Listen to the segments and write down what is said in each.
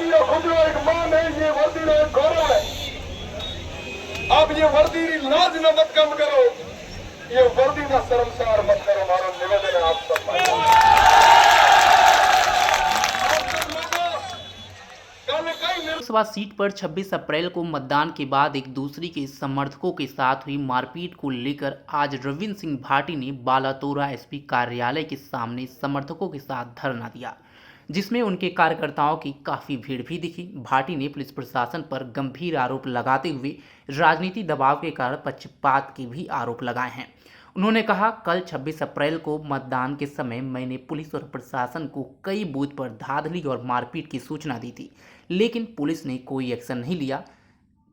वर्दी का खुजलो एक मान है, ये वर्दी का एक गौरव है। आप ये वर्दी नाज न मत कम करो, ये वर्दी ना शर्मसार मत करो। हमारा निवेदन है आप सब लोकसभा सीट पर 26 अप्रैल को मतदान के बाद एक दूसरे के समर्थकों के साथ हुई मारपीट को लेकर आज रविंद्र सिंह भाटी ने बालातोरा एसपी कार्यालय के सामने समर्थकों के साथ धरना दिया, जिसमें उनके कार्यकर्ताओं की काफ़ी भीड़ भी दिखी। भाटी ने पुलिस प्रशासन पर गंभीर आरोप लगाते हुए राजनीति दबाव के कारण पक्षपात के भी आरोप लगाए हैं। उन्होंने कहा, कल 26 अप्रैल को मतदान के समय मैंने पुलिस और प्रशासन को कई बूथ पर धांधली और मारपीट की सूचना दी थी, लेकिन पुलिस ने कोई एक्शन नहीं लिया,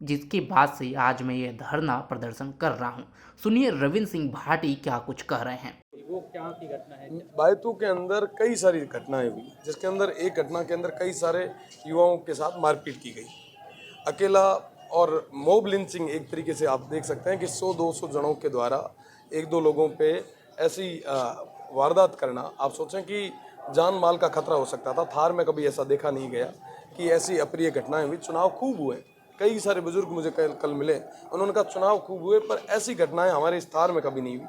जिसके बाद से आज मैं यह धरना प्रदर्शन कर रहा हूं। सुनिए रविंद्र सिंह भाटी क्या कुछ कह रहे हैं। वो क्या की घटना है? बायतू के अंदर कई सारी घटनाएं हुई, जिसके अंदर एक घटना के अंदर कई सारे युवाओं के साथ मारपीट की गई। अकेला और मॉब लिंचिंग एक तरीके से आप देख सकते हैं कि 100-200 जनों के द्वारा एक दो लोगों पे ऐसी वारदात करना, आप सोचें कि जान माल का खतरा हो सकता था। थार में कभी ऐसा देखा नहीं गया कि ऐसी अप्रिय घटनाएं हुई। चुनाव खूब हुए, कई सारे बुजुर्ग मुझे कल मिले, उन्होंने कहा चुनाव खूब हुए, पर ऐसी घटनाएं हमारे इस थार में कभी नहीं हुई।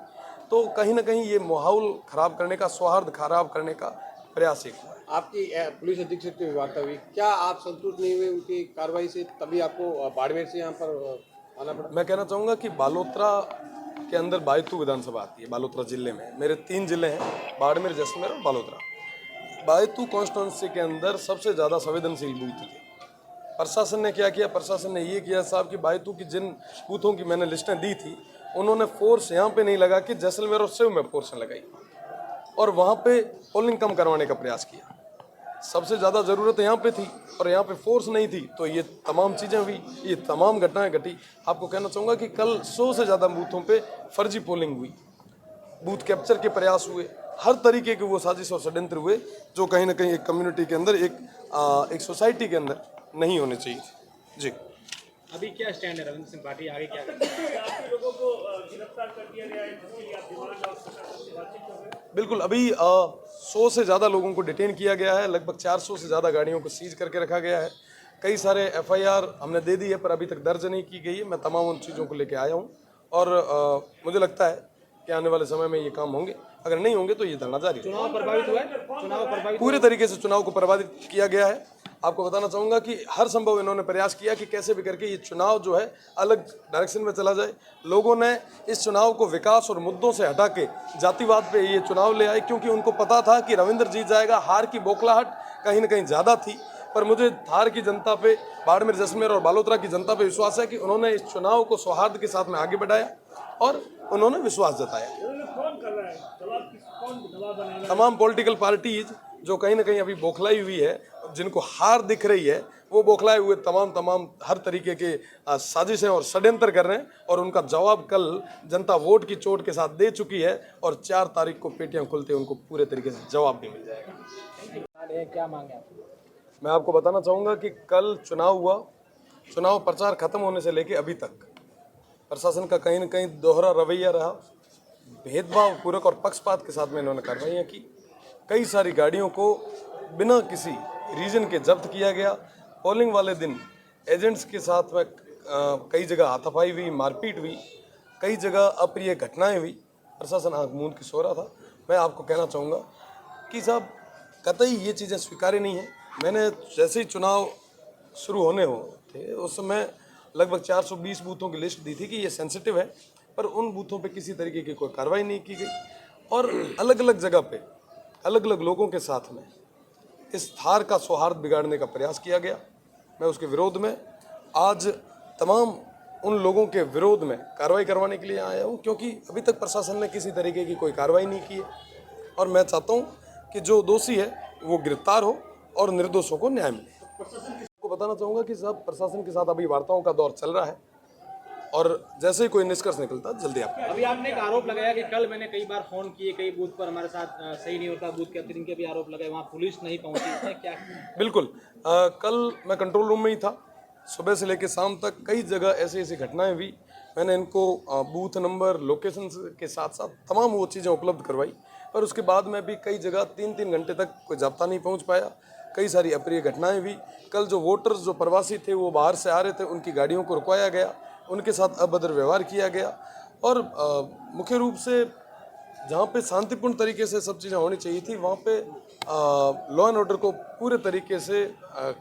तो कहीं ना कहीं ये माहौल खराब करने का, सौहार्द खराब करने का प्रयास एक हुआ। आपकी पुलिस अधीक्षक से वार्ता हुई, क्या आप संतुष्ट नहीं हुए उनकी कार्रवाई से, तभी आपको बाड़मेर से यहाँ पर आना पड़ा? मैं कहना चाहूँगा कि बालोतरा के अंदर बायतू विधानसभा आती है। बालोतरा जिले में मेरे 3 जिले हैं, बाड़मेर, जैसलमेर और बालोतरा। बायतू कॉन्स्टिट्यूंसी के अंदर सबसे ज़्यादा संवेदनशील बूथ थे। प्रशासन ने क्या किया? प्रशासन ने ये किया साहब कि बायतू की जिन बूथों की मैंने लिस्टें दी थी, उन्होंने फोर्स यहाँ पे नहीं लगा कि जैसलमेर और सिव में फोर्स लगाई और वहाँ पे पोलिंग कम करवाने का प्रयास किया। सबसे ज़्यादा ज़रूरत यहाँ पे थी और यहाँ पे फोर्स नहीं थी, तो ये तमाम चीज़ें हुई, ये तमाम घटनाएं घटी। आपको कहना चाहूँगा कि कल 100 से ज़्यादा बूथों पे फर्जी पोलिंग हुई, बूथ कैप्चर के प्रयास हुए, हर तरीके के वो साजिश और षड्यंत्र हुए, जो कहीं ना कहीं एक कम्युनिटी के अंदर, एक सोसाइटी के अंदर नहीं होने चाहिए। जी, अभी क्या स्टैंड है रविंद्र सिंह भाटी, आगे क्या करेंगे? लोगों को गिरफ्तार कर दिया गया है, जिसके लिए आप डिमांड और प्रशासन से बातचीत कर रहे हैं? बिल्कुल। अभी 100 से ज़्यादा लोगों को डिटेन किया गया है, लगभग 400 से ज़्यादा गाड़ियों को सीज करके रखा गया है। कई सारे FIR हमने दे दी है, पर अभी तक दर्ज नहीं की गई है। मैं तमाम उन चीज़ों को लेके आया हूँ और मुझे लगता है कि आने वाले समय में ये काम होंगे। अगर नहीं होंगे तो ये धरना जारी है। चुनाव प्रभावित हुआ है? चुनाव प्रभावित पूरे तरीके से चुनाव को प्रभावित किया गया है। आपको बताना चाहूँगा कि हर संभव इन्होंने प्रयास किया कि कैसे भी करके ये चुनाव जो है अलग डायरेक्शन में चला जाए। लोगों ने इस चुनाव को विकास और मुद्दों से हटा के जातिवाद पे ये चुनाव ले आए, क्योंकि उनको पता था कि रविंद्र जीत जाएगा। हार की बौखलाहट कहीं ना कहीं ज़्यादा थी, पर मुझे थार की जनता पे, बाड़मेर, जैसलमेर और बालोतरा की जनता पे विश्वास है कि उन्होंने इस चुनाव को सौहार्द के साथ में आगे बढ़ाया और उन्होंने विश्वास जताया। कौन कर रहा है दबाव? कौन दबाव बना रहा है? तमाम पॉलिटिकल पार्टीज जो कहीं ना कहीं अभी बौखलाई हुई है, जिनको हार दिख रही है, वो बौखलाए हुए तमाम हर तरीके के साजिशें और षड्यंत्र कर रहे हैं और उनका जवाब कल जनता वोट की चोट के साथ दे चुकी है और 4 तारीख को पेटियां खुलते उनको पूरे तरीके से जवाब भी मिल जाएगा। क्या मांगे आप? मैं आपको बताना चाहूँगा कि कल चुनाव हुआ, चुनाव प्रचार खत्म होने से लेके अभी तक प्रशासन का कहीं ना कहीं दोहरा रवैया रहा, भेदभाव पूर्वक और पक्षपात के साथ में इन्होंने कार्रवाइयाँ की। कई सारी गाड़ियों को बिना किसी रीजन के जब्त किया गया। पोलिंग वाले दिन एजेंट्स के साथ में कई जगह हाथापाई हुई, मारपीट हुई, कई जगह अप्रिय घटनाएं हुई। प्रशासन आंख मूंद के सो रहा था। मैं आपको कहना चाहूँगा कि साहब कतई ये चीज़ें स्वीकार्य नहीं है। मैंने जैसे ही चुनाव शुरू होने हो थे उस समय लगभग 420 बूथों की लिस्ट दी थी कि ये सेंसिटिव है, पर उन बूथों पे किसी तरीके की कोई कार्रवाई नहीं की गई और अलग अलग जगह पे अलग अलग लोगों के साथ में इस थार का सौहार्द बिगाड़ने का प्रयास किया गया। मैं उसके विरोध में आज तमाम उन लोगों के विरोध में कार्रवाई करवाने के लिए आया हूँ, क्योंकि अभी तक प्रशासन ने किसी तरीके की कोई कार्रवाई नहीं की है और मैं चाहता हूँ कि जो दोषी है वो गिरफ्तार हो और निर्दोषों को न्याय मिले। आपको बताना चाहूँगा कि सब प्रशासन के साथ अभी वार्ताओं का दौर चल रहा है और जैसे ही कोई निष्कर्ष निकलता जल्दी आपको। अभी आपने एक आरोप लगाया कि कल मैंने कई बार फोन किए, कई बूथ पर हमारे साथ सही नहीं होता, बूथ कैप्चरिंग इनके भी आरोप लगाए, वहाँ पुलिस नहीं पहुंची, इसमें क्या? बिल्कुल। कल मैं कंट्रोल रूम में ही था, सुबह से लेकर शाम तक कई जगह ऐसी ऐसी घटनाएं हुई। मैंने इनको बूथ नंबर, लोकेशन के साथ साथ तमाम वो चीज़ें उपलब्ध करवाई, पर उसके बाद में भी कई जगह 3-3 घंटे तक कोई जाब्ता नहीं पहुंच पाया। कई सारी अप्रिय घटनाएं हुई। कल जो वोटर्स जो प्रवासी थे वो बाहर से आ रहे थे, उनकी गाड़ियों को रुकवाया गया, उनके साथ अभद्र व्यवहार किया गया और मुख्य रूप से जहाँ पे शांतिपूर्ण तरीके से सब चीज़ें होनी चाहिए थी वहाँ पे लॉ एंड ऑर्डर को पूरे तरीके से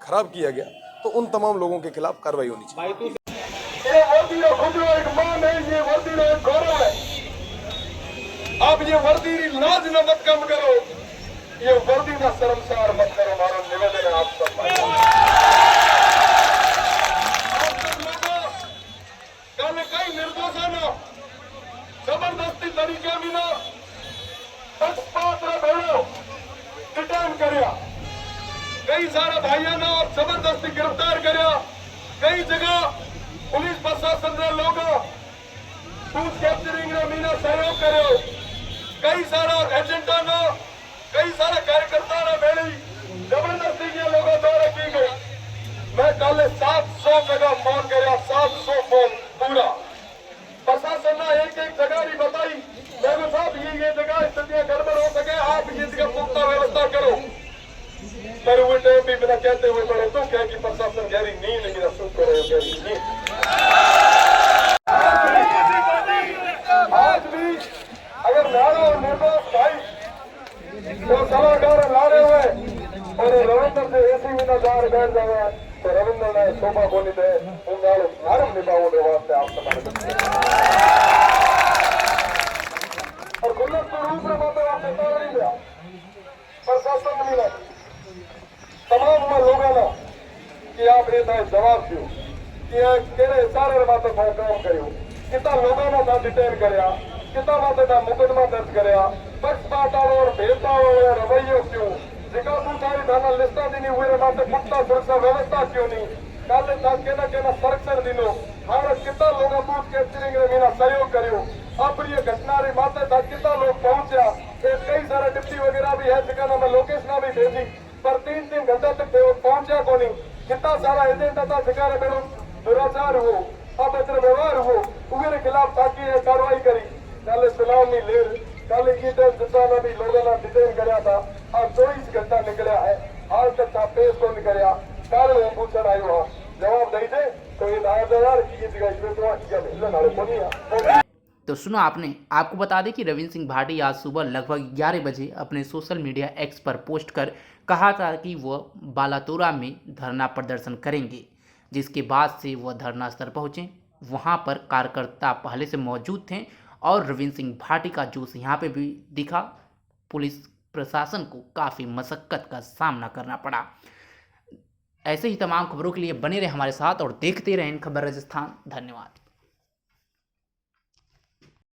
खराब किया गया। तो उन तमाम लोगों के खिलाफ कार्रवाई होनी चाहिए। ये वर्दी का खुद एक मान है, ये वर्दी का एक गौरव है। आप ये वर्दी लाज न मत कम करो, ये वर्दी का शर्मसार मत करो। हमारा निवेदन है आप सब लोगों, कल कई निर्दोषाना जबरदस्ती तरीके में ना पक्षपात भेड़ो डिटेन करया, कई सारा भाइयों ने और जबरदस्ती गिरफ्तार करया। कई जगह पुलिस प्रशासन ने लोगों बूथ कैप्चरिंग ने मीना सहयोग करो। कई सारा एजेंटा ने, कई सारा कार्यकर्ता ने मेरी जबरदस्ती के लोगों द्वारा की गई। मैं कल 700 जगह फोन कराया, 700 फोन पूरा। प्रशासन ने एक एक जगह नहीं बताई, मेरे साहब ये जगह स्थितियां गड़बड़ हो सके, आप ये जगह पुख्ता व्यवस्था करो। पर वो टाइम भी बिना कहते हुए बड़े तो क्या कि प्रशासन गहरी नींद मेरा सुख करो, गहरी नींद। आज भी अगर नारा और निर्दोष भाई तो सलाहकार लारे हुए और रविंद्र से ऐसी भी नजार बैठ जाए तो रविंद्र ने शोभा बोली दे नारम निभाओ वास्ते आप और गुल्लक को रूप में बातें आप बता नहीं दिया। प्रशासन मिला तमाम लोगों ने कि आप ये जवाब दो कि केरे सारे बातों को काम करो। कितना लोगों ने था डिटेन करया, कितना बातें था मुकदमा दर्ज करया, पक्षपात और भेदभाव और रवैयो क्यों, जिका सारी थाना लिस्टा दी नहीं हुए बातें पुख्ता सुरक्षा व्यवस्था क्यों नहीं, काले था केना संरक्षण दिनो, हमारा कितना लोग बूथ कैप्चरिंग में मेरा सहयोग करो। अप्रिय घटना रही बातें था कितना लोग पहुंचा, कई सारा डिप्टी वगैरह भी है जिका मैं लोकेशन भी भेजी पर 3-3 घंटा तक पहुंचा को नहीं। कितना सारा एजेंट था जिका मेरे दुराचार हो, अभद्र व्यवहार हो, उनके खिलाफ ताकि कार्रवाई करी। कल सुनामी ले कल ये जितना भी लोगों ने डिटेन कराया था और 24 घंटा निकला है, आज तक था पेश को निकलिया कारण वो पूछना आयो हाँ जवाब नहीं दे तो ये 1000 की जगह इसमें तो तो सुना आपने। आपको बता दें कि रविंद्र सिंह भाटी आज सुबह लगभग 11 बजे अपने सोशल मीडिया एक्स पर पोस्ट कर कहा था कि वह बालातोरा में धरना प्रदर्शन करेंगे, जिसके बाद से वह धरना स्थल पहुँचे। वहां पर कार्यकर्ता पहले से मौजूद थे और रविंद्र सिंह भाटी का जोश यहाँ पे भी दिखा। पुलिस प्रशासन को काफ़ी मशक्क़त का सामना करना पड़ा। ऐसे ही तमाम खबरों के लिए बने रहे हमारे साथ और देखते रहें खबर राजस्थान। धन्यवाद।